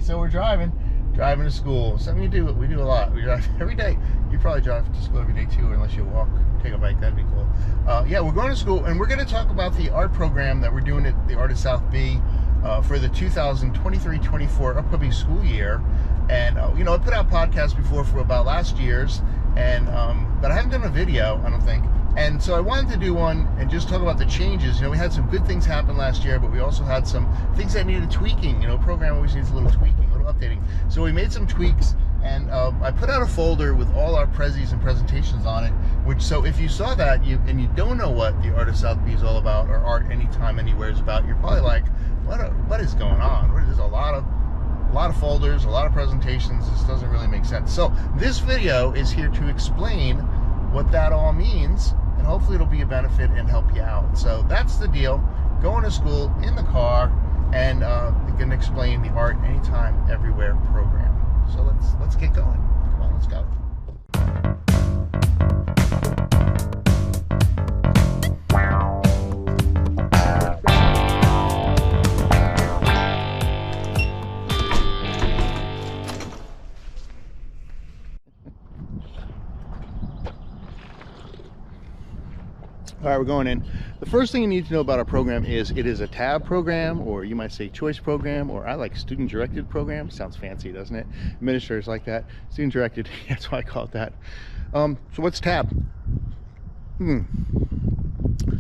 So we're driving to school. Something you do. We do a lot. We drive every day. You probably drive to school every day too, unless you walk, take a bike. That'd be cool. Yeah, we're going to school, and we're going to talk about the art program that we're doing at the Art of South B for the 2023-24 upcoming school year. And you know, I put out podcasts before for about last year's, and but I haven't done a video, I don't think. And so I wanted to do one and just talk about the changes. You know, we had some good things happen last year, but we also had some things that needed tweaking. You know, program always needs a little tweaking, a little updating. So we made some tweaks, and I put out a folder with all our prezzies and presentations on it. Which, so if you saw that and you don't know what the Art of South B is all about, or Art Anytime Anywhere is about, you're probably like, what is going on? There's a lot of folders, a lot of presentations. This doesn't really make sense. So this video is here to explain what that all means, and hopefully it'll be a benefit and help you out. So that's the deal. Going to school in the car, and we can explain the Art Anytime Everywhere program. So let's get going. Come on, let's go. All right, we're going in. The first thing you need to know about our program is it is a TAB program, or you might say choice program, or I like student-directed program. Sounds fancy, doesn't it? Administrators like that. Student-directed, that's why I call it that. So what's TAB?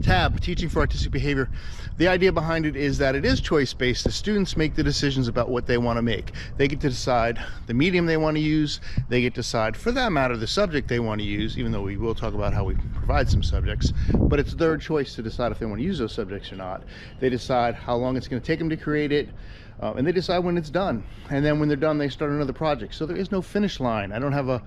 TAB, Teaching for Artistic Behavior. The idea behind it is that it is choice-based. The students make the decisions about what they want to make. They get to decide the medium they want to use. They get to decide, for that matter, the subject they want to use, even though we will talk about how we provide some subjects. But it's their choice to decide if they want to use those subjects or not. They decide how long it's going to take them to create it, and they decide when it's done. And then when they're done, they start another project. So there is no finish line. I don't have a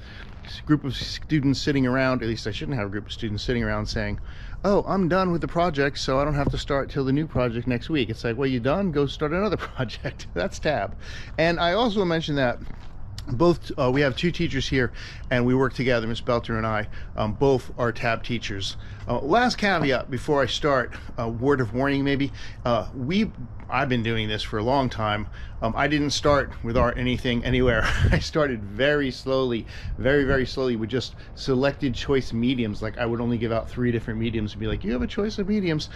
group of students sitting around, at least I shouldn't have a group of students sitting around saying, oh, I'm done with the project, so I don't have to start till the new project next week. It's like, well, you done? Go start another project. That's TAB. And I also mentioned that both we have two teachers here, and we work together. Miss Belter and I both are TAB teachers. Last caveat before I start, a word of warning maybe. I've been doing this for a long time. I didn't start with Art Anything Anywhere. I started very slowly, very slowly, with just selected choice mediums. Like I would only give out 3 different mediums and be like, you have a choice of mediums.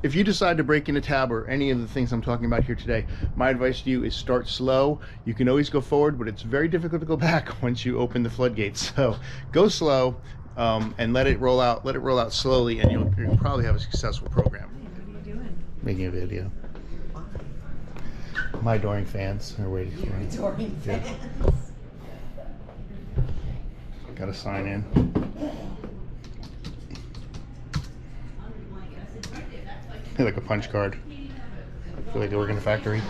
If you decide to break into TAB or any of the things I'm talking about here today, my advice to you is start slow. You can always go forward, but it's very difficult to go back once you open the floodgates. So go slow and let it roll out slowly, and you'll probably have a successful program. What are you doing? Making a video. My adoring fans are waiting for me. Your adoring fans. Got to sign in. Like a punch card. I feel like they work in a factory.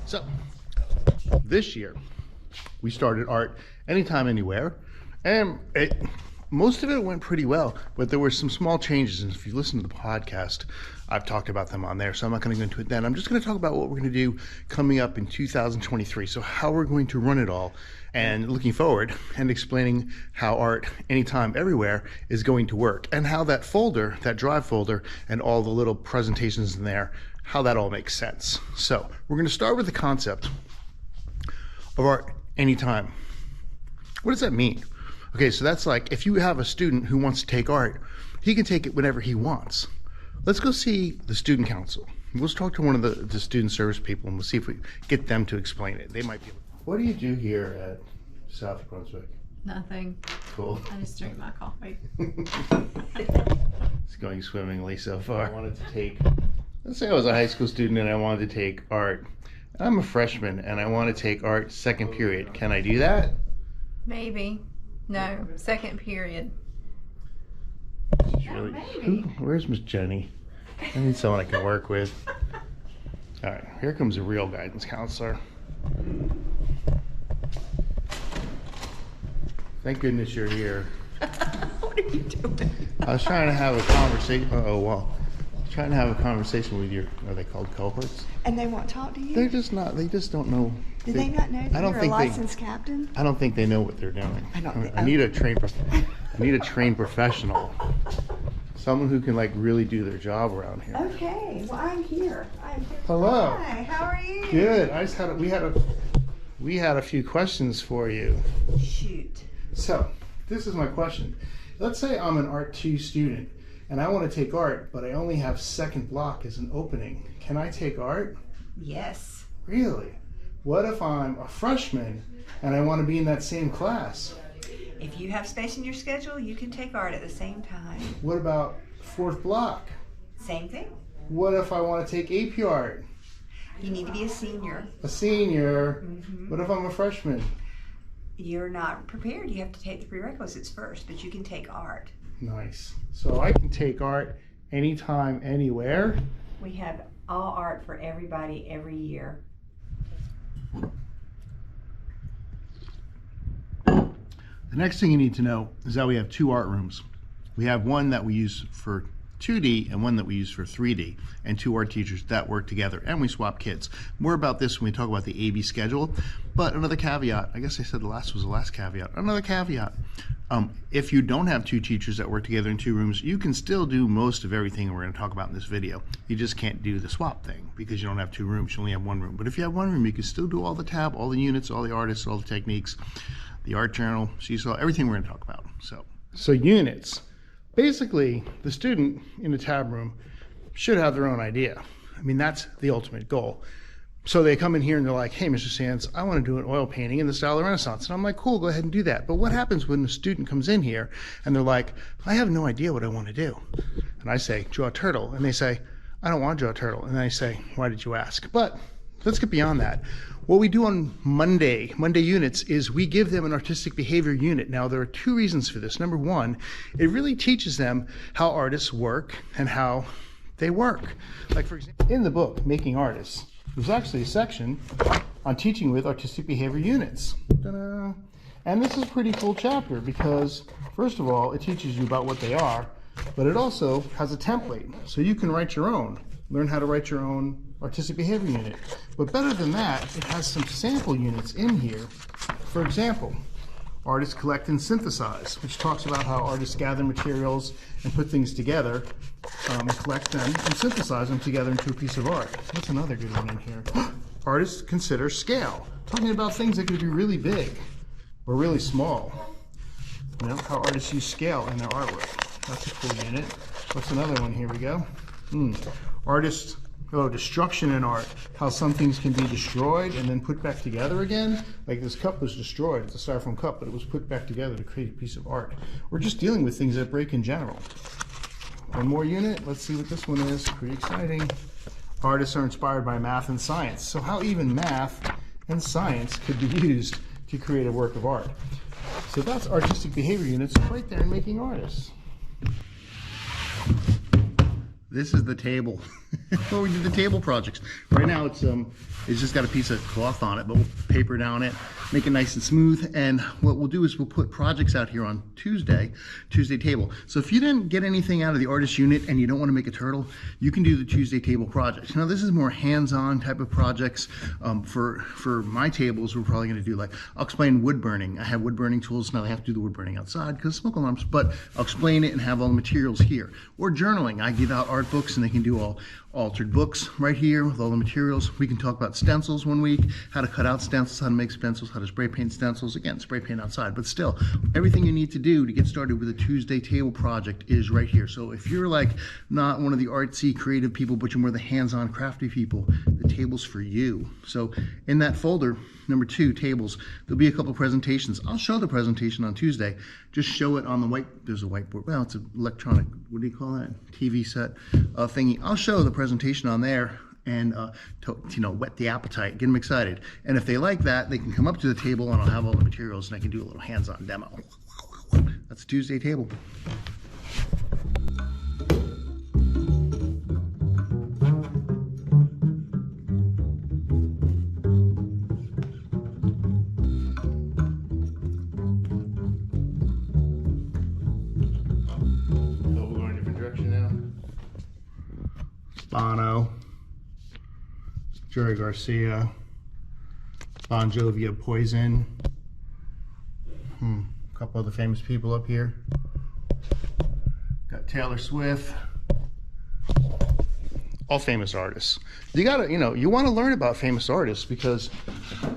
So, this year, we started Art Anytime Anywhere, and most of it went pretty well, but there were some small changes, and if you listen to the podcast, I've talked about them on there, so I'm not going to go into it then. I'm just going to talk about what we're going to do coming up in 2023, so how we're going to run it all, and looking forward, and explaining how Art Anytime Everywhere is going to work, and how that folder, that drive folder, and all the little presentations in there, how that all makes sense. So, we're going to start with the concept of Art Anytime. What does that mean? Okay, so that's like if you have a student who wants to take art, he can take it whenever he wants. Let's go see the student council. Let's talk to one of the student service people, and we'll see if we get them to explain it. They might be able. What do you do here at South Brunswick? Nothing. Cool. I just drink my coffee. It's going swimmingly so far. I wanted to take, let's say I was a high school student and I wanted to take art. I'm a freshman and I want to take art second period. Can I do that? Maybe. No, second period. Really, where's Miss Jenny? I need someone I can work with. All right, here comes a real guidance counselor. Thank goodness you're here. What are you doing? I was trying to have a conversation. Trying to have a conversation with your, are they called cohorts? And they won't talk to you? They're just not, they just don't know. Do they not know that you're a licensed captain? I don't think they know what they're doing. I need a trained professional Someone who can like really do their job around here. Okay, well I'm here. Hello. Hi, how are you? Good. We had a few questions for you. Shoot. So, this is my question. Let's say I'm an Art 2 student and I want to take art, but I only have second block as an opening. Can I take art? Yes. Really? What if I'm a freshman and I want to be in that same class? If you have space in your schedule, you can take art at the same time. What about fourth block? Same thing. What if I want to take AP art? You need to be a senior. A senior? What if I'm a freshman? You're not prepared. You have to take the prerequisites first, but you can take art. Nice. So I can take art anytime, anywhere. We have all art for everybody every year. The next thing you need to know is that we have two art rooms. We have one that we use for 2D and one that we use for 3D, and two art teachers that work together, and we swap kids. More about this when we talk about the AB schedule, but another caveat, I guess I said the last was the last caveat, another caveat. If you don't have two teachers that work together in two rooms, you can still do most of everything we're going to talk about in this video. You just can't do the swap thing because you don't have two rooms, you only have one room. But if you have one room, you can still do all the tab, all the units, all the artists, all the techniques, the art journal, Seesaw, everything we're going to talk about. So units. Basically, the student in the tab room should have their own idea. I mean, that's the ultimate goal. So they come in here and they're like, hey, Mr. Sands, I want to do an oil painting in the style of Renaissance. And I'm like, cool, go ahead and do that. But what happens when the student comes in here and they're like, I have no idea what I want to do? And I say, draw a turtle. And they say, I don't want to draw a turtle. And I say, why did you ask? But let's get beyond that. What we do on Monday units, is we give them an artistic behavior unit. Now, there are two reasons for this. Number one, it really teaches them how artists work and how they work. Like, for example, in the book, Making Artists, there's actually a section on teaching with artistic behavior units. Ta-da. And this is a pretty cool chapter because, first of all, it teaches you about what they are, but it also has a template. So you can write your own, learn how to write your own artistic behavior unit. But better than that, it has some sample units in here. For example, artists collect and synthesize, which talks about how artists gather materials and put things together, and collect them and synthesize them together into a piece of art. That's another good one in here. Artists consider scale, talking about things that could be really big or really small. You know, how artists use scale in their artwork. That's a cool unit. What's another one? Here we go. Artists, destruction in art. How some things can be destroyed and then put back together again. Like this cup was destroyed. It's a styrofoam cup, but it was put back together to create a piece of art. We're just dealing with things that break in general. One more unit. Let's see what this one is. Pretty exciting. Artists are inspired by math and science. So how even math and science could be used to create a work of art. So that's artistic behavior units right there in Making Artists. This is the table where we do the table projects. Right now it's just got a piece of cloth on it, but we'll paper down it, make it nice and smooth. And what we'll do is we'll put projects out here on Tuesday table. So if you didn't get anything out of the artist unit and you don't want to make a turtle, you can do the Tuesday table projects. Now this is more hands-on type of projects. For my tables, we're probably going to do like, I'll explain wood burning. I have wood burning tools. Now they have to do the wood burning outside because smoke alarms, but I'll explain it and have all the materials here. Or journaling. I give out art books and they can do all altered books right here with all the materials. We can talk about stencils one week, how to cut out stencils, how to make stencils, how to spray paint stencils. Again, spray paint outside, but still, everything you need to do to get started with a Tuesday table project is right here. So if you're like not one of the artsy creative people, but you're more the hands-on crafty people, the table's for you. So in that folder, number 2, tables, there'll be a couple presentations. I'll show the presentation on Tuesday. Just show it on the there's a whiteboard. Well, it's an electronic, what do you call that? TV set thingy. I'll show the presentation on there and to whet the appetite, get them excited. And if they like that, they can come up to the table and I'll have all the materials and I can do a little hands-on demo. That's a Tuesday table. Bono, Jerry Garcia, Bon Jovi of Poison, a couple other famous people up here. Got Taylor Swift, all famous artists. You gotta, you want to learn about famous artists because,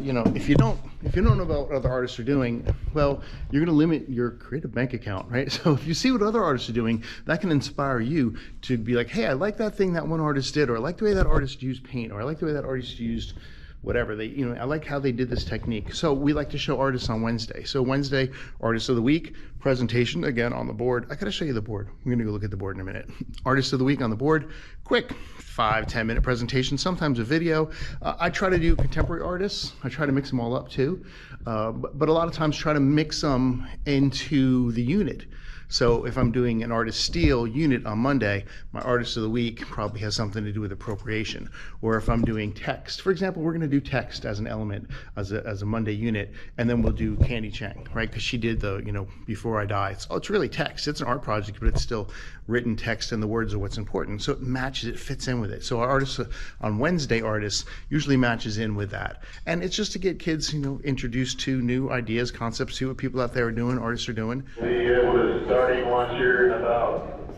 if you don't know about what other artists are doing, well, you're gonna limit your creative bank account, right? So if you see what other artists are doing, that can inspire you to be like, hey, I like that thing that one artist did, or I like the way that artist used paint, or I like the way that artist used whatever I like how they did this technique. So we like to show artists on Wednesday. So Wednesday, Artist of the Week, presentation again on the board. I gotta show you the board. We're gonna go look at the board in a minute. Artist of the Week on the board, quick 5-10 minute presentation, sometimes a video. I try to do contemporary artists. I try to mix them all up too. But a lot of times try to mix them into the unit. So if I'm doing an artist steel unit on Monday, my artist of the week probably has something to do with appropriation. Or if I'm doing text, for example, we're going to do text as an element, as a Monday unit, and then we'll do Candy Chang, right? Because she did the, Before I Die. It's really text. It's an art project, but it's still written text, and the words are what's important. So it matches, it fits in with it. So our artists on Wednesday, artists usually matches in with that. And it's just to get kids, introduced to new ideas, concepts, see what people out there are doing, artists are doing. Be able to starting lunch here in about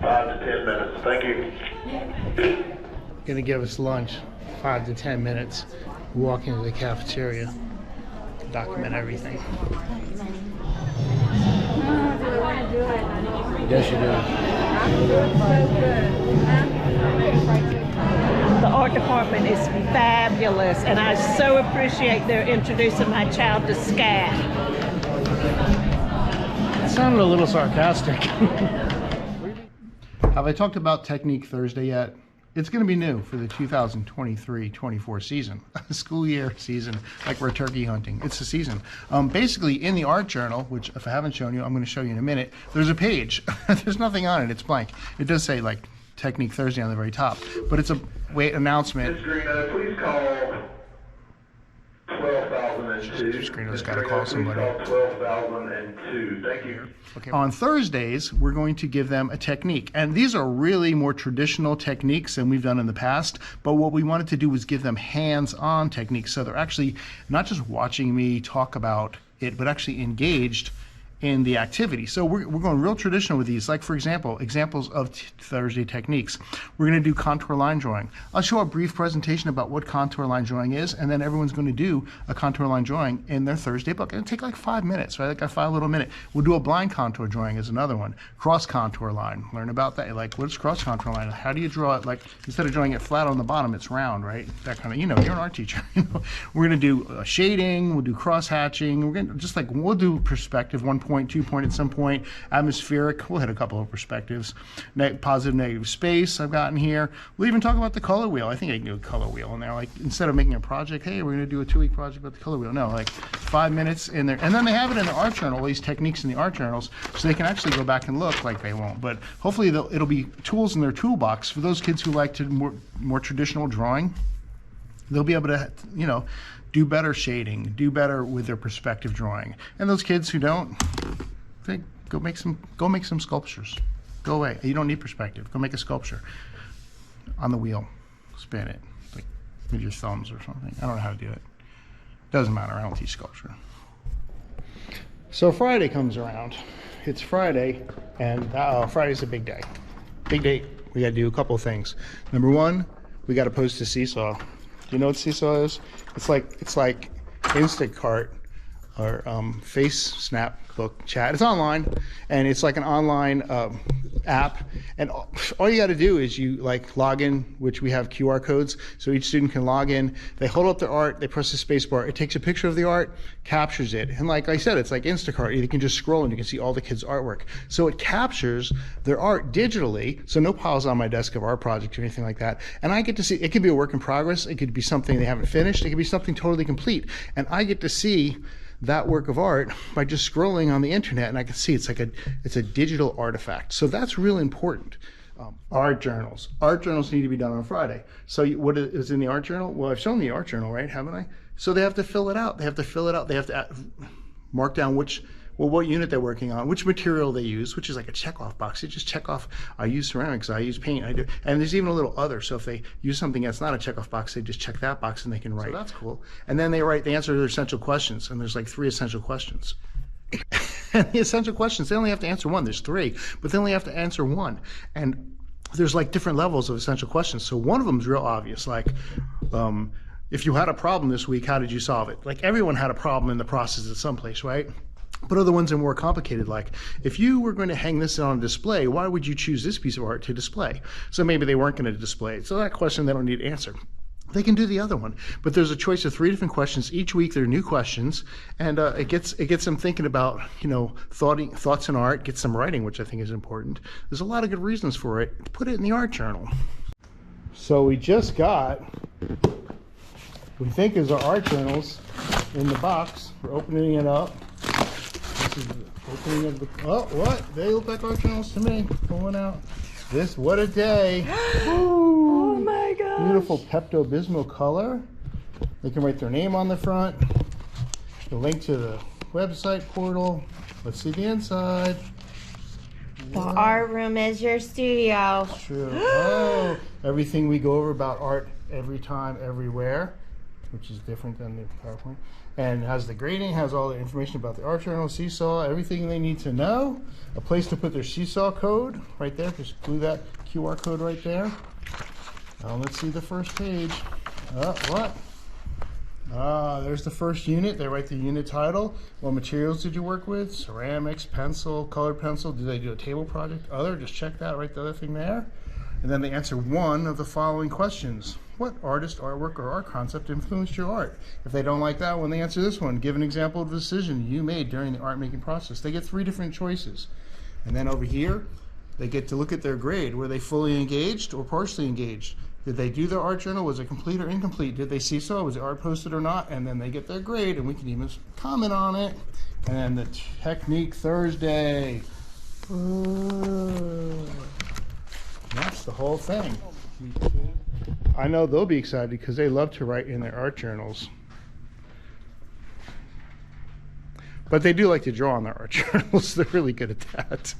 5 to 10 minutes. Thank you. Gonna give us lunch, 5 to 10 minutes. Walk into the cafeteria, document everything. Do we want to do it? Yes, you do. The art department is fabulous, and I so appreciate their introducing my child to scat. It sounded a little sarcastic. Have I talked about Technique Thursday yet? It's going to be new for the 2023-24 season, school year season, like we're turkey hunting. It's the season. Basically, in the art journal, which if I haven't shown you, I'm going to show you in a minute, there's a page. There's nothing on it. It's blank. It does say, like, Technique Thursday on the very top, but it's a announcement. Ms. Greeno, please call 12,002. Mr. Greeno's got to call somebody. Please call 12,002. Thank you. Okay. On Thursdays, we're going to give them a technique. And these are really more traditional techniques than we've done in the past. But what we wanted to do was give them hands-on techniques. So they're actually not just watching me talk about it, but actually engaged in the activity. So we're going real traditional with these. Like, for example, examples of Thursday techniques. We're going to do contour line drawing. I'll show a brief presentation about what contour line drawing is, and then everyone's going to do a contour line drawing in their Thursday book. It'll take like 5 minutes, right? Like a 5 little minute. We'll do a blind contour drawing as another one. Cross contour line. Learn about that. Like, what's cross contour line? How do you draw it? Like, instead of drawing it flat on the bottom, it's round, right? That kind of, you're an art teacher. We're going to do shading. We'll do cross hatching. We're going to we'll do perspective, 1 point, 2 point at some point, atmospheric, we'll hit a couple of perspectives, positive, negative space I've gotten here. We'll even talk about the color wheel. I think I can do a color wheel in there. Like, instead of making a project, hey, we're going to do a 2-week project about the color wheel. No, like 5 minutes in there. And then they have it in the art journal, these techniques in the art journals, so they can actually go back and look. Like, they won't. But hopefully it'll be tools in their toolbox for those kids who like to more traditional drawing. They'll be able to, do better shading, do better with their perspective drawing. And those kids who don't, go make some sculptures. Go away. You don't need perspective. Go make a sculpture on the wheel. Spin it, like with your thumbs or something. I don't know how to do it. Doesn't matter. I don't teach sculpture. So Friday comes around. It's Friday, and Friday's a big day. Big day. We got to do a couple of things. Number one, we got to post to Seesaw. Do you know what Seesaw is? It's like Instacart or Face Snap Book Chat. It's online, and it's like an online app, and all you got to do is you log in, which we have QR codes, so each student can log in. They hold up their art, they press the space bar, it takes a picture of the art, captures it, and like I said, it's like Instacart. You can just scroll and you can see all the kids' artwork. So it captures their art digitally, so no piles on my desk of art projects or anything like that, and I get to see, it could be a work in progress, it could be something they haven't finished, it could be something totally complete, and I get to see that work of art by just scrolling on the internet, and I can see it's a digital artifact. So that's really important. Art journals need to be done on Friday. So what is in the art journal? Well, I've shown the art journal, right? Haven't I? So they have to fill it out. They have to mark down what unit they're working on, which material they use, which is like a check-off box. They just check off, I use ceramics, I use paint, I do. And there's even a little other. So if they use something that's not a check-off box, they just check that box and they can write. So that's cool. And then they answer their essential questions. And there's like 3 essential questions. And the essential questions, they only have to answer one. There's 3, but they only have to answer one. And there's like different levels of essential questions. So one of them is real obvious, like, if you had a problem this week, how did you solve it? Like everyone had a problem in the process at some place, right? But other ones are more complicated, like if you were going to hang this on a display, why would you choose this piece of art to display? So maybe they weren't going to display it. So that question they don't need to answer. They can do the other one, but there's a choice of 3 different questions. Each week there are new questions, and it gets them thinking about, you know, thoughts in art, gets them writing, which I think is important. There's a lot of good reasons for it. Put it in the art journal. So we just got, we think is our art journals in the box. We're opening it up. This is the opening of the, oh, what? They look like art journals to me. Pulling out. This, what a day. Oh my God. Beautiful Pepto-Bismol color. They can write their name on the front. The link to the website portal. Let's see the inside. The art room is your studio. True. Oh, everything we go over about art every time, everywhere, which is different than the PowerPoint. And has the grading, has all the information about the art journal, Seesaw, everything they need to know. A place to put their Seesaw code right there. Just glue that QR code right there. Now let's see the first page. Oh, what? Ah, there's the first unit. They write the unit title. What materials did you work with? Ceramics, pencil, colored pencil. Did they do a table project? Other, just check that, right, the other thing there. And then they answer one of the following questions. What artist, artwork, or art concept influenced your art? If they don't like that one, they answer this one. Give an example of a decision you made during the art making process. They get 3 different choices. And then over here, they get to look at their grade. Were they fully engaged or partially engaged? Did they do their art journal? Was it complete or incomplete? Did they seesaw? Was the art posted or not? And then they get their grade, and we can even comment on it. And then the Technique Thursday. Ooh. That's the whole thing. I know they'll be excited because they love to write in their art journals. But they do like to draw on their art journals. They're really good at that.